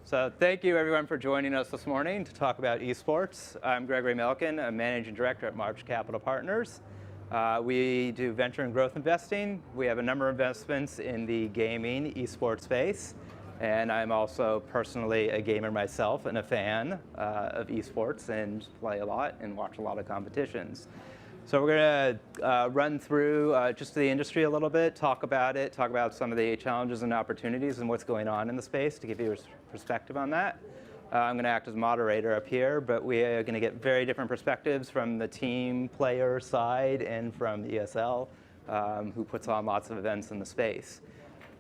So thank you everyone for joining us this morning to talk about esports. I'm Gregory Milken, a managing director at March Capital Partners. We do venture and growth investing. We have a number of investments in the gaming esports space. And I'm also personally a gamer myself and a fan of esports and play a lot and watch a lot of competitions. So we're going to run through just the industry a little bit, talk about some of the challenges and opportunities and what's going on in the space to give you a perspective on that. I'm going to act as moderator up here, but we are going to get very different perspectives from the team player side and from ESL, who puts on lots of events in the space.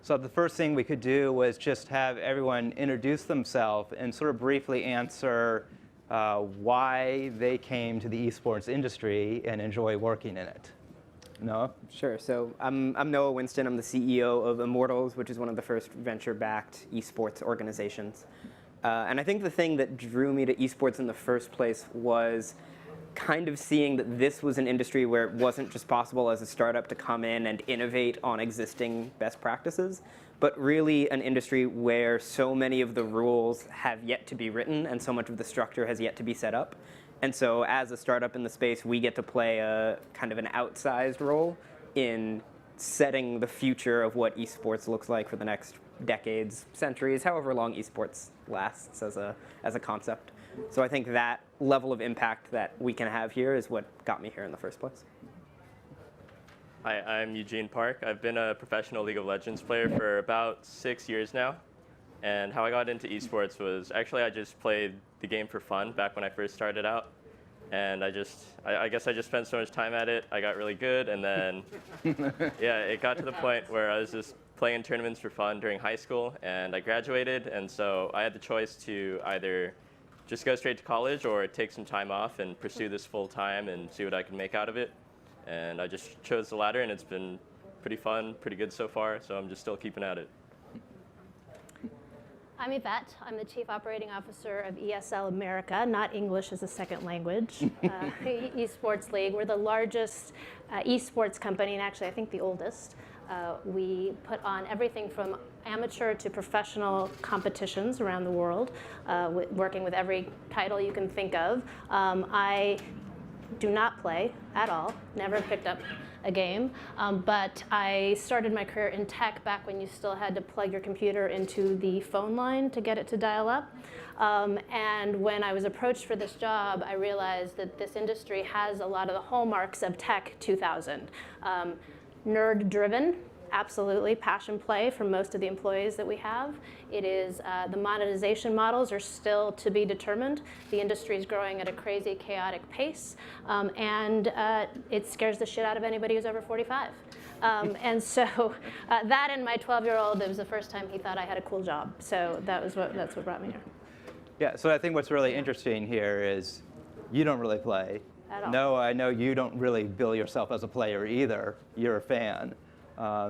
So the first thing we could do was just have everyone introduce themselves and sort of briefly answer why they came to the esports industry and enjoy working in it. Noah? Sure. So I'm Noah Whinston. I'm the CEO of Immortals, which is one of the first venture-backed esports organizations. And I think the thing that drew me to esports in the first place was kind of seeing that this was an industry where it wasn't just possible as a startup to come in and innovate on existing best practices, but really an industry where so many of the rules have yet to be written and so much of the structure has yet to be set up. And so as a startup in the space, we get to play a kind of an outsized role in setting the future of what esports looks like for the next decades, centuries, however long esports lasts as a concept. So I think that level of impact that we can have here is what got me here in the first place. Hi, I'm Eugene Park. I've been a professional League of Legends player for about 6 years now. And how I got into esports was actually I just played the game for fun back when I first started out. And I guess I just spent so much time at it, I got really good. And then, yeah, it got to the point where I was just playing in tournaments for fun during high school. And I graduated. And so I had the choice to either just go straight to college or take some time off and pursue this full time and see what I can make out of it. And I just chose the latter, and it's been pretty fun, pretty good so far, so I'm just still keeping at it. I'm Yvette. I'm the Chief Operating Officer of ESL America, not English as a second language, eSports League. We're the largest eSports company, and actually I think the oldest. We put on everything from amateur to professional competitions around the world, working with every title you can think of. I do not play at all, never picked up a game, but I started my career in tech back when you still had to plug your computer into the phone line to get it to dial up. And when I was approached for this job, I realized that this industry has a lot of the hallmarks of Tech 2000. Nerd-driven, absolutely, passion play for most of the employees that we have. It is, the monetization models are still to be determined. The industry is growing at a crazy, chaotic pace, and it scares the shit out of anybody who's over 45. And so that and my 12-year-old, it was the first time he thought I had a cool job. So that's what brought me here. Yeah, so I think what's really interesting here is you don't really play. At all. No, I know you don't really bill yourself as a player either. You're a fan.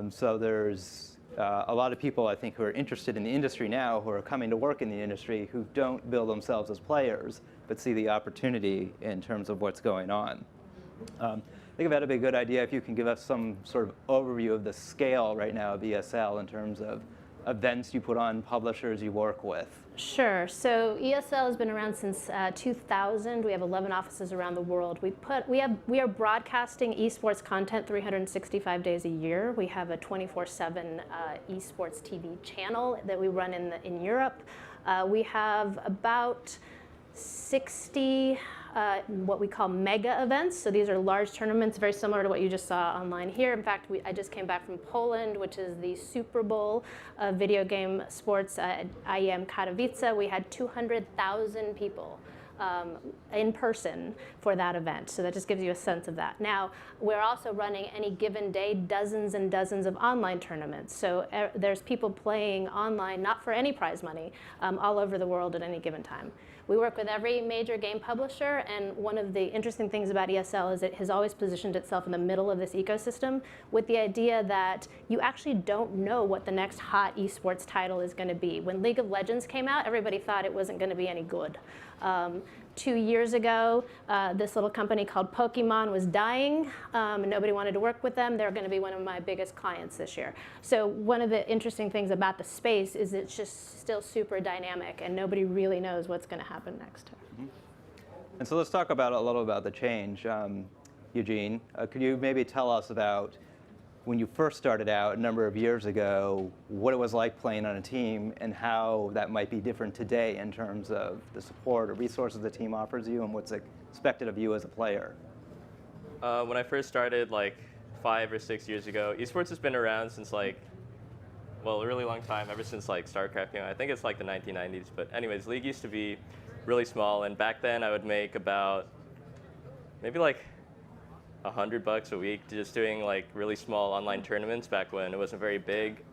So there's a lot of people, I think, who are interested in the industry now, who are coming to work in the industry, who don't bill themselves as players, but see the opportunity in terms of what's going on. I think that'd be a good idea if you can give us some sort of overview of the scale right now of ESL in terms of events you put on, publishers you work with. Sure. So ESL has been around since 2000. We have 11 offices around the world. We are broadcasting esports content 365 days a year. We have a 24/7 esports TV channel that we run in Europe. We have about 60 what we call mega events. So these are large tournaments, very similar to what you just saw online here. In fact, I just came back from Poland, which is the Super Bowl of video game sports at IEM Katowice. We had 200,000 people in person for that event. So that just gives you a sense of that. Now, we're also running any given day dozens and dozens of online tournaments. So there's people playing online, not for any prize money, all over the world at any given time. We work with every major game publisher, and one of the interesting things about ESL is it has always positioned itself in the middle of this ecosystem with the idea that you actually don't know what the next hot esports title is going to be. When League of Legends came out, everybody thought it wasn't going to be any good. 2 years ago, this little company called Pokemon was dying, and nobody wanted to work with them. They're going to be one of my biggest clients this year. So one of the interesting things about the space is it's just still super dynamic, and nobody really knows what's going to happen next. And so let's talk about a little about the change. Eugene, could you maybe tell us about when you first started out a number of years ago, what it was like playing on a team and how that might be different today in terms of the support or resources the team offers you and what's expected of you as a player? When I first started, like 5 or 6 years ago, esports has been around since a really long time, ever since like StarCraft came out. I think it's like the 1990s. But anyways, League used to be really small, and back then I would make about maybe like $100 a week just doing like really small online tournaments back when it wasn't very big.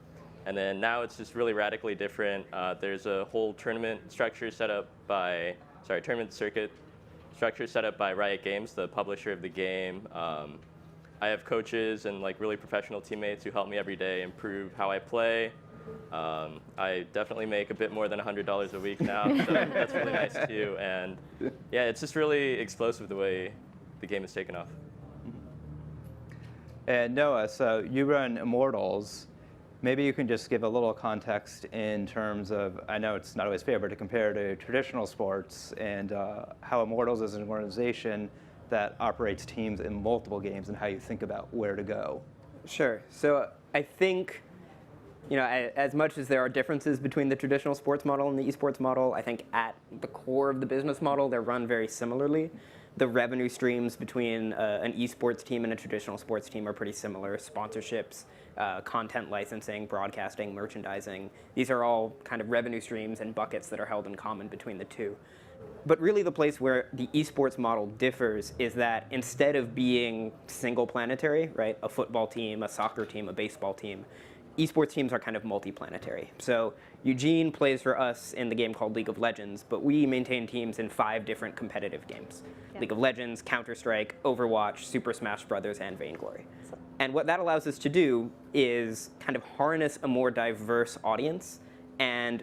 And then now it's just really radically different. There's a whole tournament circuit set up by Riot Games, the publisher of the game. I have coaches and like really professional teammates who help me every day improve how I play. I definitely make a bit more than $100 a week now, so that's really nice too. And yeah, it's just really explosive the way the game has taken off. And Noah, so you run Immortals. Maybe you can just give a little context in terms of, I know it's not always fair, but to compare to traditional sports and how Immortals is an organization that operates teams in multiple games and how you think about where to go. Sure. So I think, as much as there are differences between the traditional sports model and the esports model, I think at the core of the business model, they're run very similarly. The revenue streams between an esports team and a traditional sports team are pretty similar. Sponsorships, content licensing, broadcasting, merchandising. These are all kind of revenue streams and buckets that are held in common between the two. But really the place where the esports model differs is that instead of being single planetary, right, a football team, a soccer team, a baseball team, esports teams are kind of multi-planetary. So Eugene plays for us in the game called League of Legends, but we maintain teams in 5 different competitive games. Yeah. League of Legends, Counter-Strike, Overwatch, Super Smash Bros., and Vainglory. And what that allows us to do is kind of harness a more diverse audience and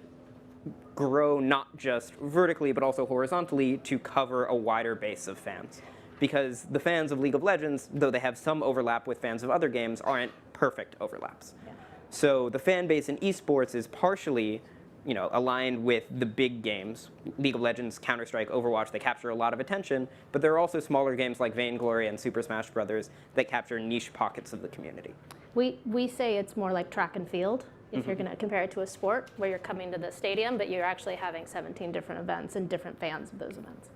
grow not just vertically but also horizontally to cover a wider base of fans. Because the fans of League of Legends, though they have some overlap with fans of other games, aren't perfect overlaps. Yeah. So the fan base in esports is partially, aligned with the big games. League of Legends, Counter-Strike, Overwatch, they capture a lot of attention, but there are also smaller games like Vainglory and Super Smash Bros. That capture niche pockets of the community. We say it's more like track and field, if you're going to compare it to a sport, where you're coming to the stadium, but you're actually having 17 different events and different fans of those events.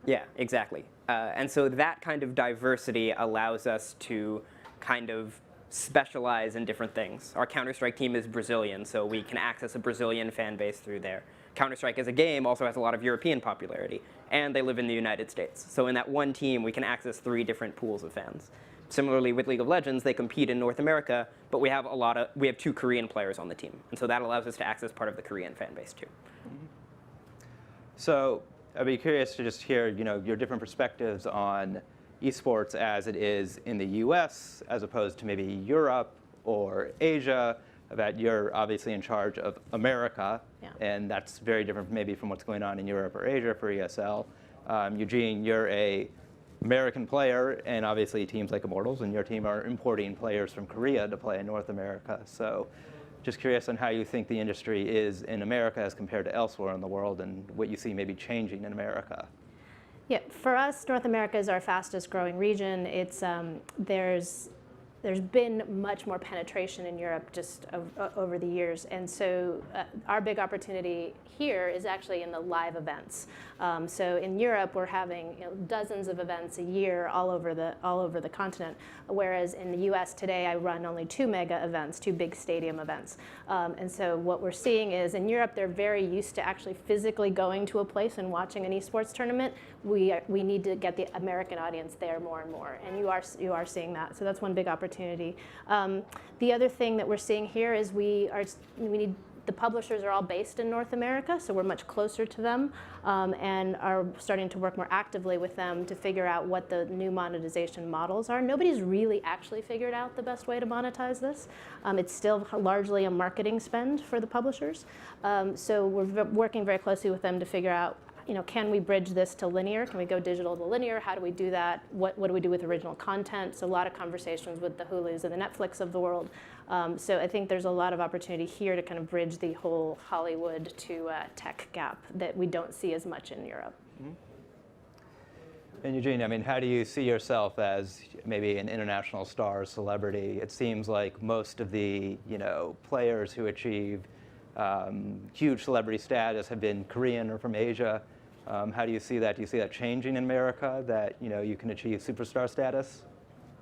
Yeah, exactly. And so that kind of diversity allows us to kind of specialize in different things. Our Counter-Strike team is Brazilian, so we can access a Brazilian fan base through there. Counter-Strike as a game also has a lot of European popularity, and they live in the United States. So in that one team, we can access 3 different pools of fans. Similarly, with League of Legends, they compete in North America, but we have 2 Korean players on the team, and so that allows us to access part of the Korean fan base too. So I'd be curious to just hear, your different perspectives on esports as it is in the US as opposed to maybe Europe or Asia, that you're obviously in charge of America, and that's very different maybe from what's going on in Europe or Asia for ESL. Eugene, you're a American player, and obviously teams like Immortals and your team are importing players from Korea to play in North America. So just curious on how you think the industry is in America as compared to elsewhere in the world and what you see maybe changing in America. Yeah, for us, North America is our fastest growing region. It's there's been much more penetration in Europe just over the years, and so our big opportunity here is actually in the live events. So in Europe, we're having dozens of events a year all over the continent, whereas in the U.S. today, I run only 2 mega events, 2 big stadium events. And so what we're seeing is in Europe, they're very used to actually physically going to a place and watching an esports tournament. We need to get the American audience there more and more, and you are seeing that. So that's one big opportunity. The other thing that we're seeing here is the publishers are all based in North America, so we're much closer to them, and are starting to work more actively with them to figure out what the new monetization models are. Nobody's really actually figured out the best way to monetize this. It's still largely a marketing spend for the publishers. So we're working very closely with them to figure out can we bridge this to linear? Can we go digital to linear? How do we do that? What do we do with original content? So a lot of conversations with the Hulus and the Netflix of the world. So I think there's a lot of opportunity here to kind of bridge the whole Hollywood to tech gap that we don't see as much in Europe. And Eugene, I mean, how do you see yourself as maybe an international star, celebrity? It seems like most of the players who achieve huge celebrity status have been Korean or from Asia. How do you see that? Do you see that changing in America, that you can achieve superstar status?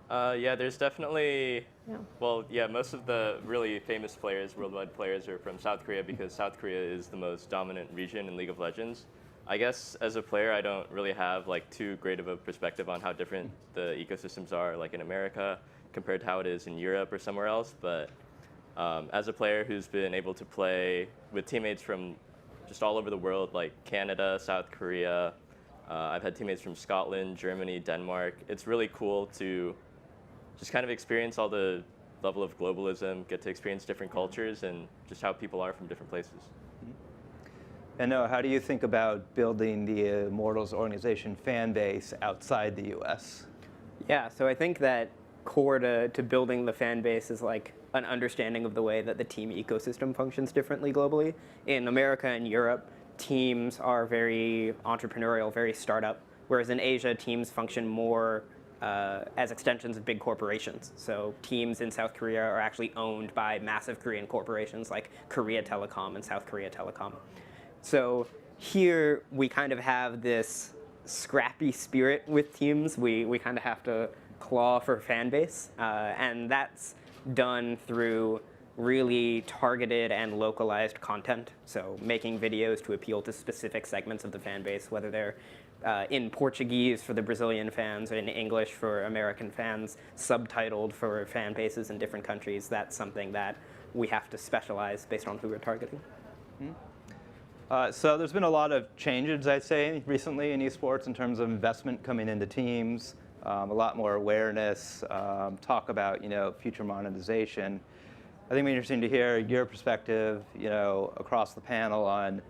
Yeah, there's definitely, Yeah. most of the really famous players, worldwide players, are from South Korea because South Korea is the most dominant region in League of Legends. I guess as a player, I don't really have like too great of a perspective on how different the ecosystems are like in America compared to how it is in Europe or somewhere else. But as a player who's been able to play with teammates from just all over the world, like Canada, South Korea, I've had teammates from Scotland, Germany, Denmark. It's really cool to just kind of experience all the level of globalism, get to experience different cultures and just how people are from different places. And Noah, how do you think about building the Immortals organization fan base outside the US? Yeah, so I think that core to building the fan base is like an understanding of the way that the team ecosystem functions differently globally. In America and Europe, teams are very entrepreneurial, very startup, whereas in Asia, teams function more as extensions of big corporations. So teams in South Korea are actually owned by massive Korean corporations like Korea Telecom and South Korea Telecom. So here we kind of have this scrappy spirit with teams. We kind of have to claw for fan base, and that's done through really targeted and localized content. So making videos to appeal to specific segments of the fan base, whether they're in Portuguese for the Brazilian fans or in English for American fans, subtitled for fan bases in different countries. That's something that we have to specialize based on who we're targeting. So there's been a lot of changes, I'd say, recently in esports in terms of investment coming into teams, a lot more awareness, talk about future monetization. I think it'd be interesting to hear your perspective, across the panel on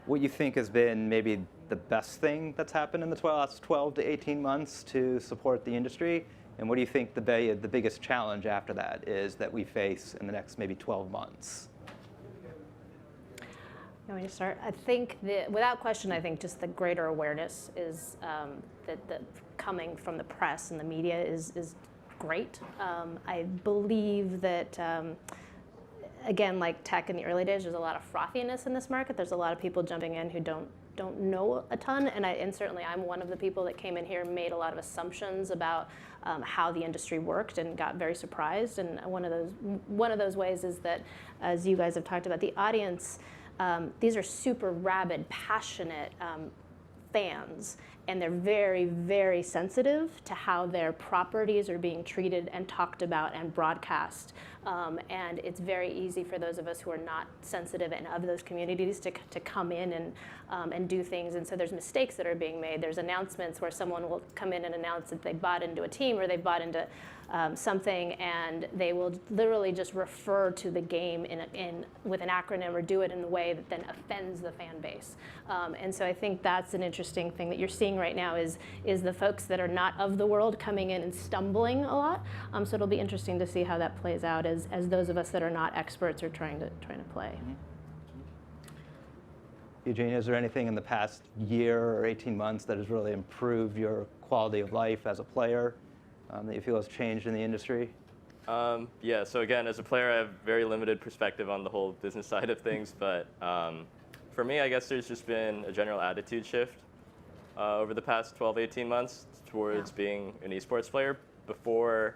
what you think has been maybe the best thing that's happened in the last 12 to 18 months to support the industry, and what do you think the biggest challenge after that is that we face in the next maybe 12 months? You want me to start? I think without question, I think just the greater awareness is that coming from the press and the media is great. I believe that, again, like tech in the early days, there's a lot of frothiness in this market. There's a lot of people jumping in who don't know a ton, and certainly I'm one of the people that came in here and made a lot of assumptions about how the industry worked and got very surprised. And one of those ways is that, as you guys have talked about, the audience. These are super rabid, passionate fans, and they're very, very sensitive to how their properties are being treated and talked about and broadcast. And it's very easy for those of us who are not sensitive and of those communities to come in and do things. And so there's mistakes that are being made. There's announcements where someone will come in and announce that they bought into a team or they bought into something, and they will literally just refer to the game with an acronym or do it in a way that then offends the fan base. And so I think that's an interesting thing that you're seeing right now is the folks that are not of the world coming in and stumbling a lot. So it'll be interesting to see how that plays out as those of us that are not experts are trying to play. Mm-hmm. Eugene, is there anything in the past year or 18 months that has really improved your quality of life as a player that you feel has changed in the industry? Yeah, so again, as a player, I have very limited perspective on the whole business side of things, but for me, I guess there's just been a general attitude shift over the past 12, 18 months towards being an esports player. Before,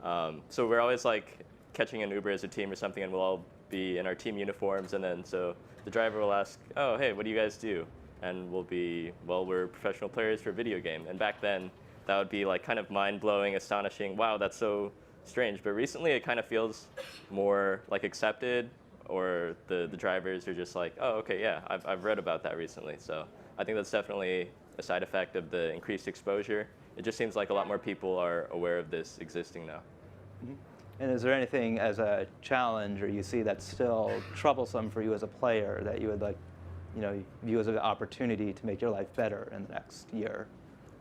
so we're always like catching an Uber as a team or something, and we'll all be in our team uniforms, and then so the driver will ask, oh, hey, what do you guys do? And we'll be, well, we're professional players for a video game. And back then, that would be like kind of mind-blowing, astonishing, wow, that's so strange. But recently, it kind of feels more like accepted, or the drivers are just like, oh, okay, yeah, I've read about that recently. So I think that's definitely a side effect of the increased exposure. It just seems like a lot more people are aware of this existing now. Mm-hmm. And is there anything as a challenge or you see that's still troublesome for you as a player that you would like view as an opportunity to make your life better in the next year?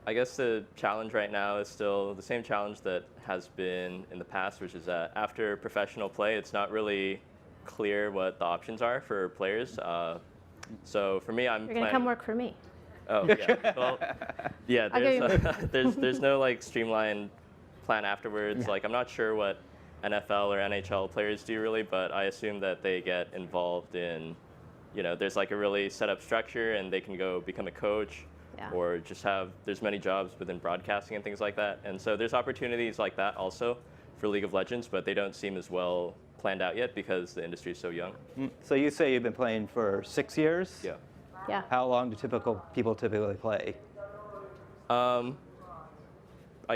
I guess the challenge right now is still the same challenge that has been in the past, which is that after professional play, it's not really clear what the options are for players. So for me, You're going to come work for me. Oh, yeah. Well, yeah, I'll there's no like streamlined plan afterwards. Yeah. Like, I'm not sure what NFL or NHL players do really, but I assume that they get involved in, there's like a really set up structure and they can go become a coach. Yeah. Or just there's many jobs within broadcasting and things like that. And so there's opportunities like that also for League of Legends, but they don't seem as well planned out yet because the industry is so young. So you say you've been playing for 6 years? Yeah. Yeah. How long do people typically play? I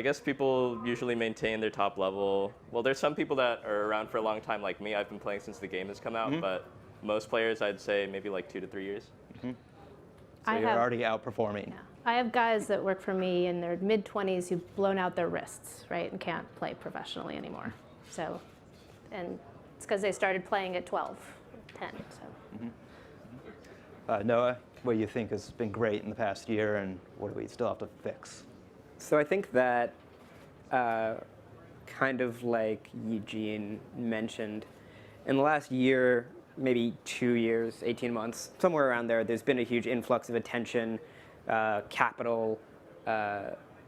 guess people usually maintain their top level. Well, there's some people that are around for a long time like me. I've been playing since the game has come out, but most players I'd say maybe like 2 to 3 years. So you're already outperforming. Yeah. I have guys that work for me in their mid-20s who've blown out their wrists, right, and can't play professionally anymore. So, and it's because they started playing at 12, 10. So. Noah, what do you think has been great in the past year, and what do we still have to fix? So I think that kind of like Eugene mentioned, in the last year, maybe 2 years, 18 months, somewhere around there, there's been a huge influx of attention, capital,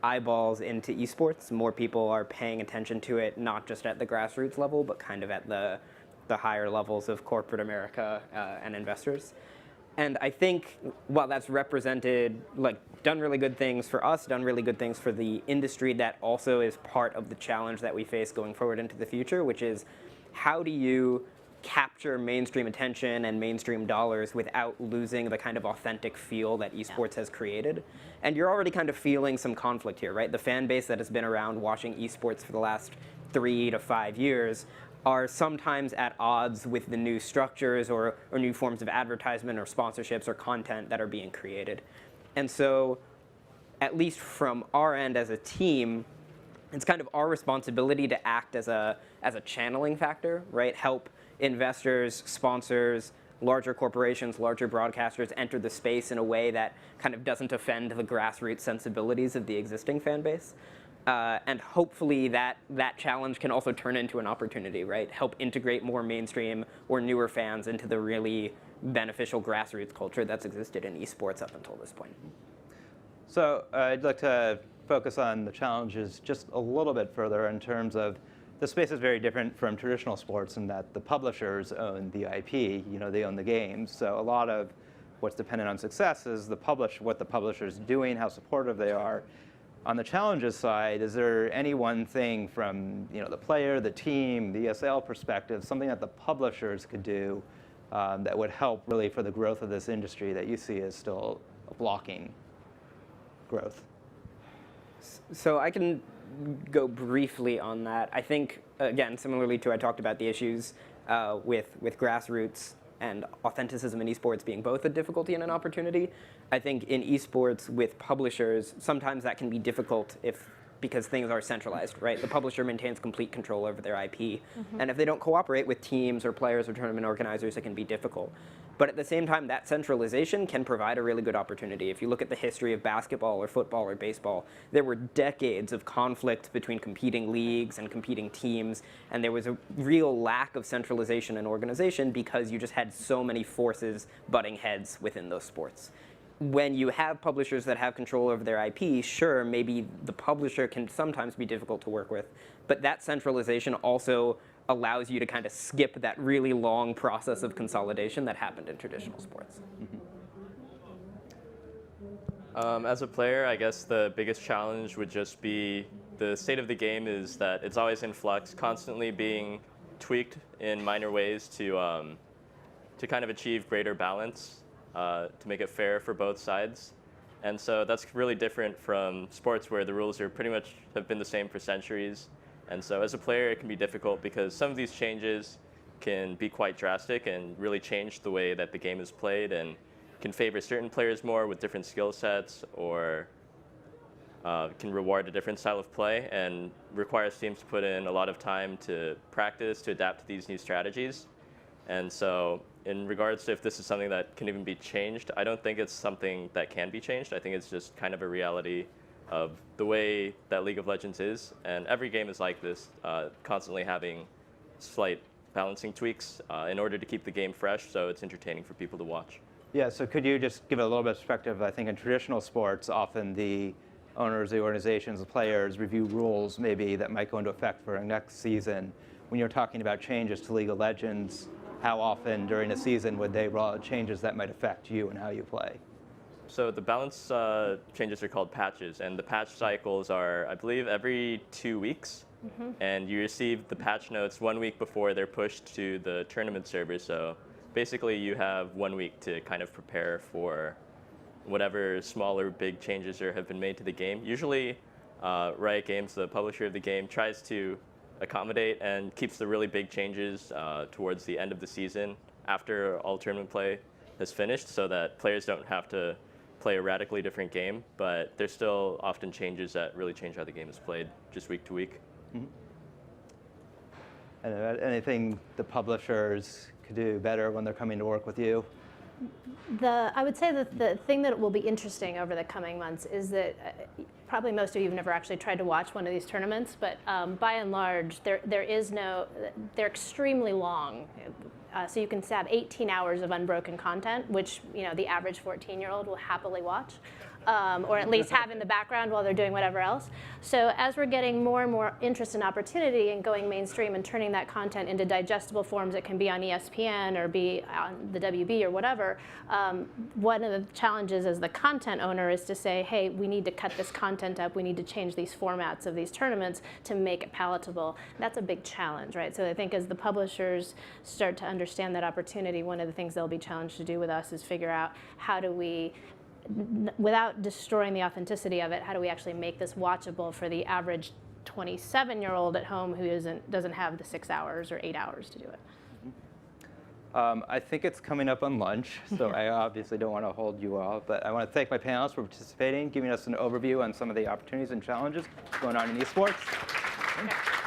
eyeballs into esports. More people are paying attention to it, not just at the grassroots level, but kind of at the higher levels of corporate America and investors. And I think while that's represented, done really good things for us, done really good things for the industry, that also is part of the challenge that we face going forward into the future, which is how do you capture mainstream attention and mainstream dollars without losing the kind of authentic feel that esports has created. And you're already kind of feeling some conflict here, right? The fan base that has been around watching esports for the last 3 to 5 years are sometimes at odds with the new structures or new forms of advertisement or sponsorships or content that are being created. And so, at least from our end as a team, it's kind of our responsibility to act as a channeling factor, right? Help investors, sponsors, larger corporations, larger broadcasters enter the space in a way that kind of doesn't offend the grassroots sensibilities of the existing fan base. And hopefully that challenge can also turn into an opportunity, right? Help integrate more mainstream or newer fans into the really beneficial grassroots culture that's existed in esports up until this point. So I'd like to focus on the challenges just a little bit further in terms of the space is very different from traditional sports in that the publishers own the IP, they own the games. So a lot of what's dependent on success is what the publisher's doing, how supportive they are. On the challenges side, is there any one thing from the player, the team, the ESL perspective, something that the publishers could do that would help really for the growth of this industry that you see as still blocking growth? So I can go briefly on that. I think, again, similarly to I talked about the issues with grassroots and authenticism in esports being both a difficulty and an opportunity. I think in esports with publishers, sometimes that can be difficult because things are centralized, right? The publisher maintains complete control over their IP. And if they don't cooperate with teams or players or tournament organizers, it can be difficult. But at the same time, that centralization can provide a really good opportunity. If you look at the history of basketball or football or baseball, there were decades of conflict between competing leagues and competing teams, and there was a real lack of centralization and organization because you just had so many forces butting heads within those sports. When you have publishers that have control over their IP, sure, maybe the publisher can sometimes be difficult to work with, but that centralization also allows you to kind of skip that really long process of consolidation that happened in traditional sports. As a player, I guess the biggest challenge would just be the state of the game is that it's always in flux, constantly being tweaked in minor ways to kind of achieve greater balance, to make it fair for both sides. And so that's really different from sports where the rules are pretty much have been the same for centuries. And so as a player, it can be difficult because some of these changes can be quite drastic and really change the way that the game is played and can favor certain players more with different skill sets or can reward a different style of play and requires teams to put in a lot of time to practice, to adapt to these new strategies. And so in regards to if this is something that can even be changed, I don't think it's something that can be changed. I think it's just kind of a reality of the way that League of Legends is. And every game is like this, constantly having slight balancing tweaks in order to keep the game fresh so it's entertaining for people to watch. Yeah, so could you just give a little bit of perspective? I think in traditional sports, often the owners, the organizations, the players review rules maybe that might go into effect for next season. When you're talking about changes to League of Legends, how often during a season would they roll out changes that might affect you and how you play? So the balance changes are called patches, and the patch cycles are, I believe, every 2 weeks. And you receive the patch notes 1 week before they're pushed to the tournament server. So basically you have 1 week to kind of prepare for whatever small or big changes have been made to the game. Usually Riot Games, the publisher of the game, tries to accommodate and keeps the really big changes towards the end of the season after all tournament play has finished, so that players don't have to play a radically different game, but there's still often changes that really change how the game is played just week to week. And anything the publishers could do better when they're coming to work with you? I would say that the thing that will be interesting over the coming months is that probably most of you have never actually tried to watch one of these tournaments, but by and large, they're extremely long. So you can have 18 hours of unbroken content, which the average 14-year-old will happily watch, or at least have in the background while they're doing whatever else. So as we're getting more and more interest and opportunity in going mainstream and turning that content into digestible forms that can be on ESPN or be on the WB or whatever, one of the challenges as the content owner is to say, hey, we need to cut this content up, we need to change these formats of these tournaments to make it palatable. That's a big challenge, right? So I think as the publishers start to understand that opportunity, one of the things they'll be challenged to do with us is figure out how do we, without destroying the authenticity of it, how do we actually make this watchable for the average 27-year-old at home who doesn't have the 6 hours or 8 hours to do it? I think it's coming up on lunch, so I obviously don't want to hold you all, but I want to thank my panelists for participating, giving us an overview on some of the opportunities and challenges going on in esports. Okay.